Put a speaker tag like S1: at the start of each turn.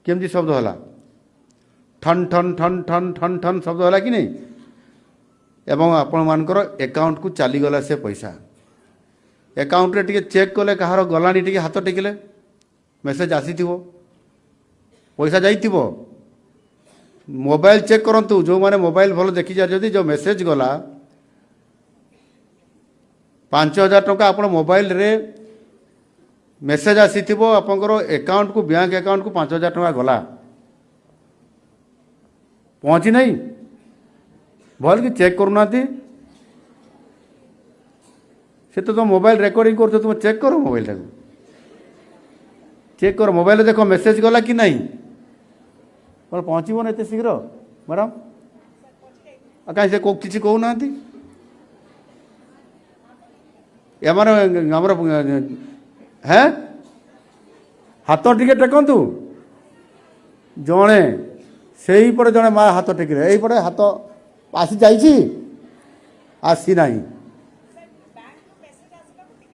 S1: केमती शब्द है ठन ठन ठन ठन ठन ठन शब्द है कि नहीं एवं आपण मानकर अकाउंट को चलीगला से पैसा अकाउंट रे टिके चेक कले कहार गलानी टिके हाथ टेकिले मेसेज आसी पैसा जाइथिबो मोबाइल चेक करंतु जो माने मोबाइल भल देखि जा जदी जो मेसेज गला 5000 टंका आपण मोबाइल रे मेसेज आसीथिबो आपनकर अकाउंट को बैंक अकाउंट को 5000 टंका गला पहुँची नहीं भल कि चेक करूना से तो मोबाइल रिकॉर्डिंग कर तुम चेक करो मोबाइल टाक चेक करो मोबाइल देख मेसेज गला कि नहीं और पहुँचब ना एत शीघ्र मैडम कहीं से किसी कहूना एमार है हाथ टिके टेकतु जड़े से ही पटे जड़े माँ हाथ टेकिले यहीपटे हाथ आसी जाइए आसी नहीं